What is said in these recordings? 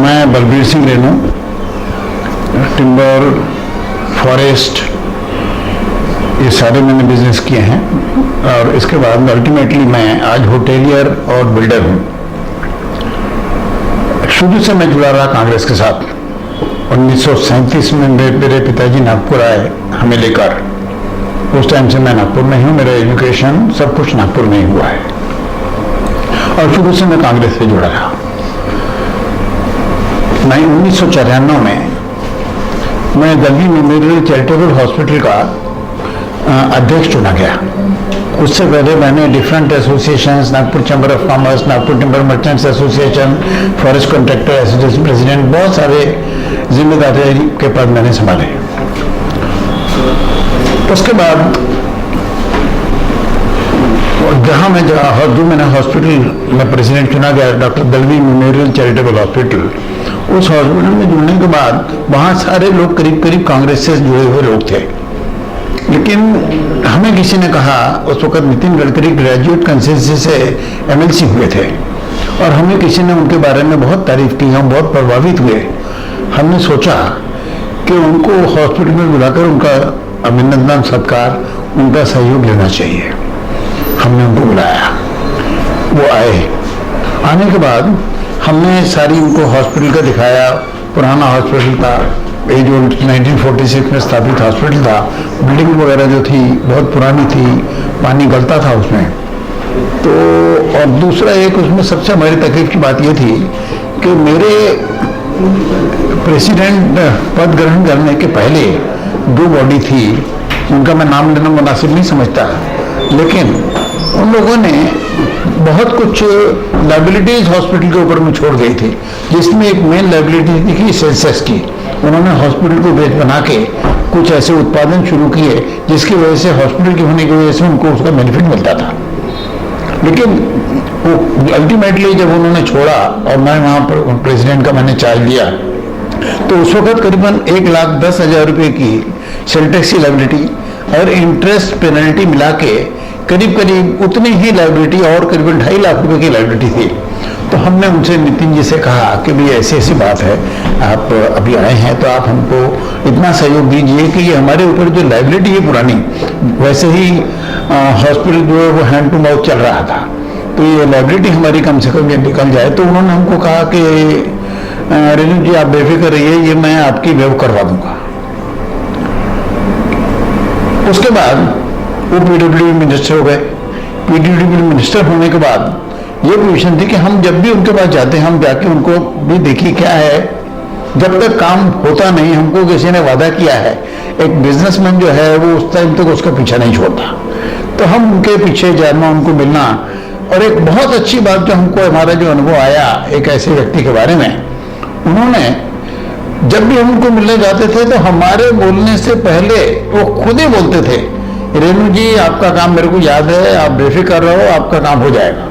मैं Balbir Singh Renu, timber, forest, ये सारे मैंने बिजनेस किए हैं और इसके बाद अल्टीमेटली मैं आज होटेलियर और बिल्डर हूँ। शुरू से मैं जुड़ा रहा कांग्रेस के साथ। 1937 में मेरे पिताजी नागपुर आए हमें लेकर। उस टाइम से मैं नागपुर में हूँ, मेरा एजुकेशन सब कुछ नागपुर में ही हुआ है और शुरू से मैं कांग्रेस से जुड़ा रहा। मैं 1994 में मैं दिल्ली मेमोरियल चैरिटेबल हॉस्पिटल का अध्यक्ष चुना गया। उससे पहले मैंने different associations, Nagpur chamber of commerce, Nagpur timber merchants association, forest contractor association president, बहुत सारे जिम्मेदारी के पद मैंने संभाले। उसके बाद जहाँ मैंने हॉस्पिटल में प्रेसिडेंट चुना गया, doctor Dalvi memorial charitable hospital, उस हॉस्पिटल में जुड़ने के बाद वहाँ सारे लोग करीब करीब कांग्रेस से जुड़े हुए लोग थे। लेकिन हमें किसी ने कहा, उस वक्त नितिन गडकरी ग्रेजुएट कंसेंसस से एमएलसी हुए थे और हमें किसी ने उनके बारे में बहुत तारीफ की, हम बहुत प्रभावित हुए। हमने सोचा कि उनको हॉस्पिटल में बुलाकर उनका अभिनंदन, सत्कार, उनका सहयोग लेना चाहिए। हमने उनको बुलाया, वो आए। आने के बाद हमने सारी उनको हॉस्पिटल का दिखाया। पुराना हॉस्पिटल था, ये जो 1946 में स्थापित हॉस्पिटल था, बिल्डिंग वगैरह जो थी बहुत पुरानी थी, पानी गलता था उसमें। तो और दूसरा एक उसमें सबसे हमारी तकलीफ की बात ये थी कि मेरे प्रेसिडेंट पद ग्रहण करने के पहले दो बॉडी थी, उनका मैं नाम लेना मुनासिब नहीं समझता, लेकिन उन लोगों ने बहुत कुछ लाइबिलिटीज हॉस्पिटल के ऊपर में छोड़ गई थी, जिसमें एक मेन लाइबिलिटी थी सेंसस की। उन्होंने हॉस्पिटल को बेच बना के कुछ ऐसे उत्पादन शुरू किए जिसकी वजह से हॉस्पिटल के होने की वजह से उनको उसका बेनिफिट मिलता था। लेकिन वो अल्टीमेटली जब उन्होंने छोड़ा और मैं वहाँ पर प्रेसिडेंट का मैंने चार्ज लिया, तो उस वक्त करीबन 1,10,000 रुपये की सेल टैक्स की लाइबिलिटी और इंटरेस्ट पेनल्टी मिला के करीब करीब उतनी ही लाइबिलिटी और करीबन 2.5 लाख रुपए की लाइबिलिटी थी। तो हमने उनसे, नितिन जी से कहा कि भाई ऐसी ऐसी बात है, आप अभी आए हैं तो आप हमको इतना सहयोग दीजिए कि ये हमारे ऊपर जो लाइबिलिटी है पुरानी, वैसे ही हॉस्पिटल जो है वो हैंड टू माउथ चल रहा था, तो ये लाइबिलिटी हमारी कम से कम ये निकल जाए। तो उन्होंने हमको कहा कि रेणु जी आप बेफिक्र रहिए, ये मैं आपकी वेव करवा दूंगा। उसके बाद वो पीडब्ल्यूडी मिनिस्टर हो गए। पीडब्ल्यूडी मिनिस्टर होने के बाद ये पोजीशन थी कि हम जब भी उनके पास जाते हैं, हम जाके उनको भी देखिए क्या है, जब तक काम होता नहीं, हमको किसी ने वादा किया है, एक बिजनेसमैन जो है वो उस टाइम तक उसका पीछा नहीं छोड़ता, तो हम उनके पीछे जाना, उनको मिलना। और एक बहुत अच्छी बात जो हमको, हमारा जो अनुभव आया एक ऐसे व्यक्ति के बारे में, उन्होंने जब भी हम उनको मिलने जाते थे तो हमारे बोलने से पहले वो खुद ही बोलते थे, रेणु जी आपका काम मेरे को याद है, आप बेफिक्र रहो, आपका काम हो जाएगा।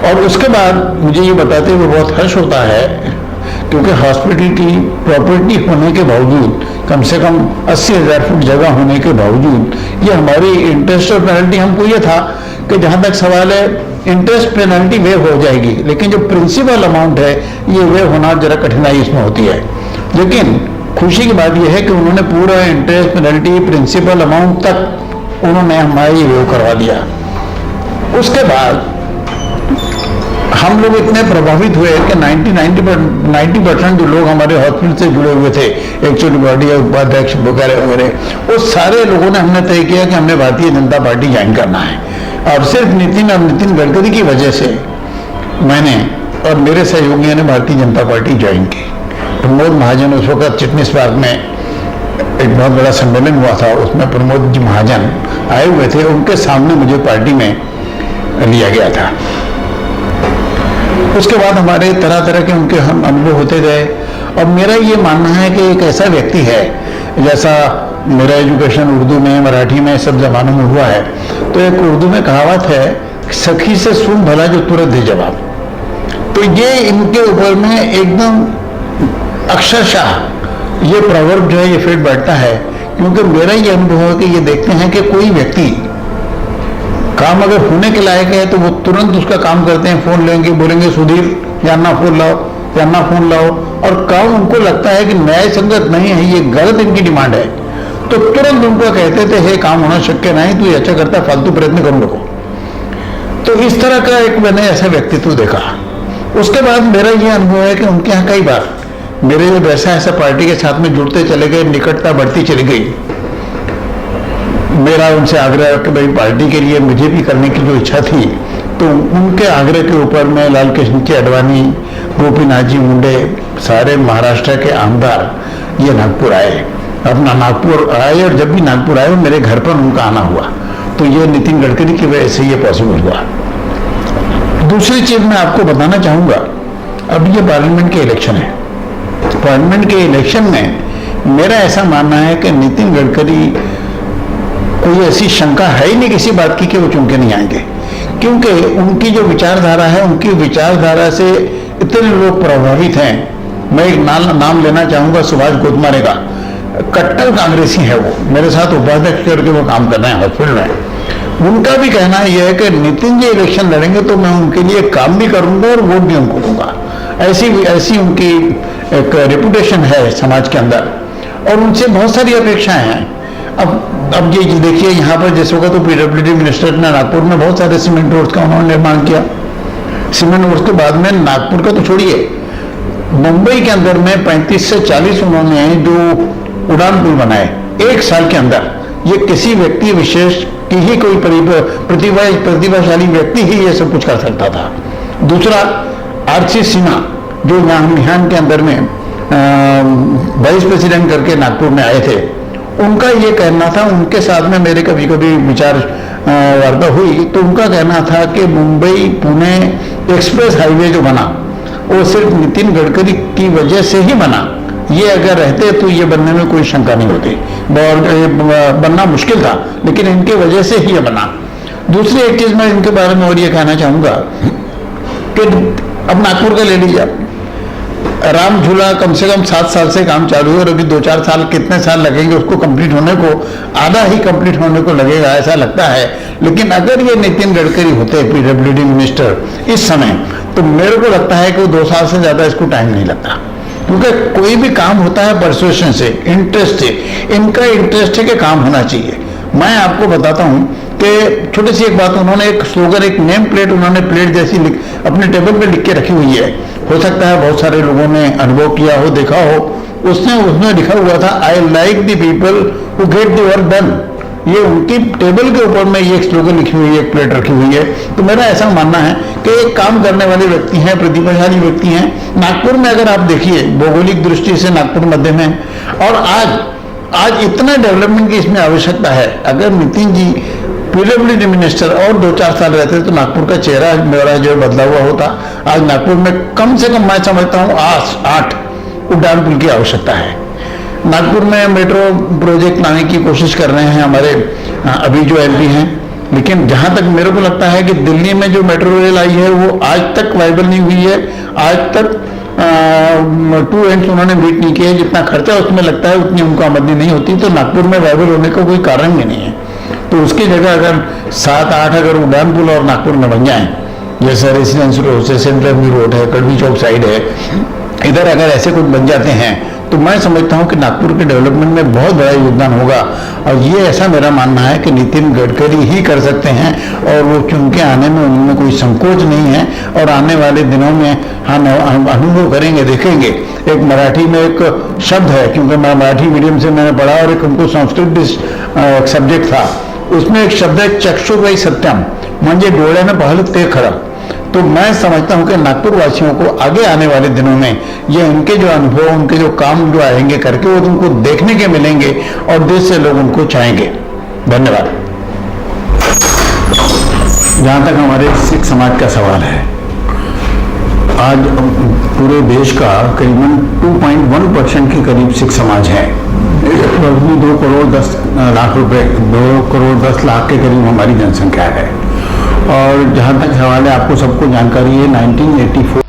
और उसके बाद मुझे ये बताते हुए बहुत हर्ष होता है, क्योंकि हॉस्पिटल की प्रॉपर्टी होने के बावजूद, कम से कम 80,000 फुट जगह होने के बावजूद, ये हमारी इंटरेस्ट और पेनल्टी, हमको ये था कि जहाँ तक सवाल है इंटरेस्ट पेनल्टी वेव हो जाएगी, लेकिन जो प्रिंसिपल अमाउंट है ये वेव होना जरा कठिनाई इसमें होती है। लेकिन खुशी की बात यह है कि उन्होंने पूरा इंटरेस्ट पेनल्टी प्रिंसिपल अमाउंट तक उन्होंने हमारी वेव करवा दिया। उसके बाद हम लोग इतने प्रभावित हुए कि 90% जो लोग हमारे हॉस्पिटल से जुड़े हुए थे, एक्चुअली बॉडी उपाध्यक्ष वगैरह वगैरह, वो सारे लोगों ने, हमने तय किया कि हमने भारतीय जनता पार्टी ज्वाइन करना है। और सिर्फ नितिन गडकरी की वजह से मैंने और मेरे सहयोगियों ने भारतीय जनता पार्टी ज्वाइन की। प्रमोद महाजन, उस वक्त चिटनीस पार्क में एक बहुत बड़ा सम्मेलन हुआ था, उसमें प्रमोद जी महाजन आए हुए थे, उनके सामने मुझे पार्टी में लिया गया था। उसके बाद हमारे तरह तरह के उनके हम अनुभव होते गए। और मेरा ये मानना है कि एक ऐसा व्यक्ति है, जैसा मेरा एजुकेशन उर्दू में, मराठी में, सब जबानों में हुआ है, तो एक उर्दू में कहावत है, सखी से सुन भला जो तुरंत दे जवाब। तो ये इनके ऊपर में एकदम अक्षरशः ये प्रवर्ब जो है ये फिट बैठता है, क्योंकि मेरा ये अनुभव है कि ये देखते हैं कि कोई व्यक्ति काम अगर होने के लायक है तो वो तुरंत उसका काम करते हैं। फोन लेंगे, बोलेंगे सुधीर जानना फोन लाओ, या ना फोन लाओ, और काम उनको लगता है कि न्याय संगत नहीं है, ये गलत इनकी डिमांड है, तो तुरंत उनको कहते थे हे काम होना शक्य नहीं, तू अच्छा करता, फालतू प्रयत्न करो लोगों। तो इस तरह का एक मैंने ऐसा व्यक्तित्व देखा। उसके बाद मेरा ये अनुभव है कि उनके यहाँ कई बार मेरे जब ऐसा पार्टी के साथ में जुड़ते चले गए, निकटता बढ़ती चली गई, मेरा उनसे आग्रह कि भाई पार्टी के लिए मुझे भी करने की जो इच्छा थी, तो उनके आग्रह के ऊपर मैं लाल कृष्ण जी अडवाणी, गोपीनाथ जी मुंडे, सारे महाराष्ट्र के आमदार ये नागपुर आए, अपना नागपुर आए, और जब भी नागपुर आए मेरे घर पर उनका आना हुआ, तो ये नितिन गडकरी की वजह से ये पॉसिबल हुआ। दूसरी चीज मैं आपको बताना चाहूंगा, अब ये पार्लियामेंट के इलेक्शन है, पार्लियामेंट के इलेक्शन में मेरा ऐसा मानना है कि नितिन गडकरी, कोई ऐसी शंका है ही नहीं किसी बात की कि वो चुन के नहीं आएंगे, क्योंकि उनकी जो विचारधारा है, उनकी विचारधारा से इतने लोग प्रभावित हैं। मैं एक नाम लेना चाहूंगा, सुभाष गोतमारे का, कट्टर कांग्रेसी है वो, मेरे साथ उपाध्यक्ष करके वो काम कर रहे हैं हॉस्पिटल में। उनका भी कहना यह है कि नितिन जी इलेक्शन लड़ेंगे तो मैं उनके लिए काम भी करूंगा और वोट भी उनको दूंगा, ऐसी उनकी एक रेपुटेशन है समाज के अंदर, और उनसे बहुत सारी अपेक्षाएं हैं। अब ये देखिए, यहाँ पर जैसे होगा तो पीडब्ल्यूडी मिनिस्टर ने नागपुर में बहुत सारे सीमेंट रोड्स का उन्होंने निर्माण किया। सीमेंट रोड्स के बाद में नागपुर का तो छोड़िए, मुंबई के अंदर में 35 से 40 उन्होंने जो उड़ान पुल बनाए एक साल के अंदर, ये किसी व्यक्ति विशेष की ही कोई प्रतिभाशाली व्यक्ति ही ये सब कुछ कर सकता था। दूसरा, आरसी सिन्हा जो यहाँ के अंदर में वाइस प्रेसिडेंट करके नागपुर में आए थे, उनका ये कहना था, उनके साथ में मेरे कभी कभी विचार वार्ता हुई, तो उनका कहना था कि मुंबई पुणे एक्सप्रेस हाईवे जो बना वो सिर्फ नितिन गडकरी की वजह से ही बना, ये अगर रहते तो ये बनने में कोई शंका नहीं होती, बनना मुश्किल था, लेकिन इनके वजह से ही ये बना। दूसरी एक चीज मैं इनके बारे में और ये कहना चाहूंगा कि अब नागपुर का ले लीजिए आप, राम झूला कम से कम 7 साल से काम चालू है, और अभी 2-4 साल, कितने साल लगेंगे उसको कंप्लीट होने को, आधा ही कंप्लीट होने को लगेगा ऐसा लगता है। लेकिन अगर ये नितिन गडकरी होते पीडब्ल्यूडी मिनिस्टर इस समय, तो मेरे को लगता है कि वो 2 साल से ज्यादा इसको टाइम नहीं लगता, क्योंकि कोई भी काम होता है परसुएशन से, इंटरेस्ट से, इनका इंटरेस्ट है कि काम होना चाहिए। मैं आपको बताता हूं कि छोटी सी एक बात, उन्होंने एक स्लोगन, एक नेम प्लेट उन्होंने प्लेट जैसी अपने टेबल पे लिख के रखी हुई है, हो सकता है बहुत सारे लोगों ने अनुभव किया हो, देखा हो, उसमें लिखा हुआ था I like the people who get the work done. ये उनकी टेबल के ऊपर में ये एक स्लोगन लिखी हुई है, एक प्लेट रखी हुई है। तो मेरा ऐसा मानना है कि एक काम करने वाले व्यक्ति हैं, प्रतिभाशाली व्यक्ति हैं। नागपुर में अगर आप देखिए, भौगोलिक दृष्टि से नागपुर मध्य में, और आज इतना डेवलपमेंट की इसमें आवश्यकता है। अगर नितिन जी पीडब्ल्यूडी मिनिस्टर और 2-4 साल रहते तो नागपुर का चेहरा मेरा जो बदला हुआ होता। आज नागपुर में कम से कम मैं समझता हूँ 8 उड़ान पुल की आवश्यकता है। नागपुर में मेट्रो प्रोजेक्ट लाने की कोशिश कर रहे हैं हमारे अभी जो एमपी हैं, लेकिन जहां तक मेरे को लगता है कि दिल्ली में जो मेट्रो रेल आई है वो आज तक वायबल नहीं हुई है। आज तक 2 एंड्स उन्होंने मीट नहीं किया, जितना खर्चा उसमें लगता है उतनी उनको आमदनी नहीं होती, तो नागपुर में वायबल होने का कोई कारण भी नहीं है। तो उसकी जगह अगर 7-8 अगर उड़ान पुल और नागपुर में बन जाए, जैसे रेसिडेंस रोड से सेंट्रल रोड है, कड़वी चौक साइड है, इधर अगर ऐसे कुछ बन जाते हैं तो मैं समझता हूं कि नागपुर के डेवलपमेंट में बहुत बड़ा योगदान होगा। और ये ऐसा मेरा मानना है कि नितिन गडकरी ही कर सकते हैं, और वो चुन के आने में उनमें कोई संकोच नहीं है। और आने वाले दिनों में हम अनुभव करेंगे, देखेंगे। एक मराठी में एक शब्द है, क्योंकि मैं मराठी मीडियम से मैंने पढ़ा और एक उनको संस्कृत सब्जेक्ट था, उसमें एक शब्द है चक्षुर्वै सत्यम, म्हणजे डोळ्याने पाहिलं ते खरं। तो मैं समझता हूं कि नागपुर वासियों को आगे आने वाले दिनों में ये उनके जो अनुभव, उनके जो काम जो आएंगे करके, वो उनको देखने के मिलेंगे और देश से लोग उनको चाहेंगे। धन्यवाद। जहां तक हमारे सिख समाज का सवाल है, आज पूरे देश का करीबन 2.1% के करीब सिख समाज है। 2 करोड़ 10 लाख रुपए, 2 करोड़ 10 लाख के करीब हमारी जनसंख्या है। और जहाँ तक सवाल है, आपको सबको जानकारी है 1984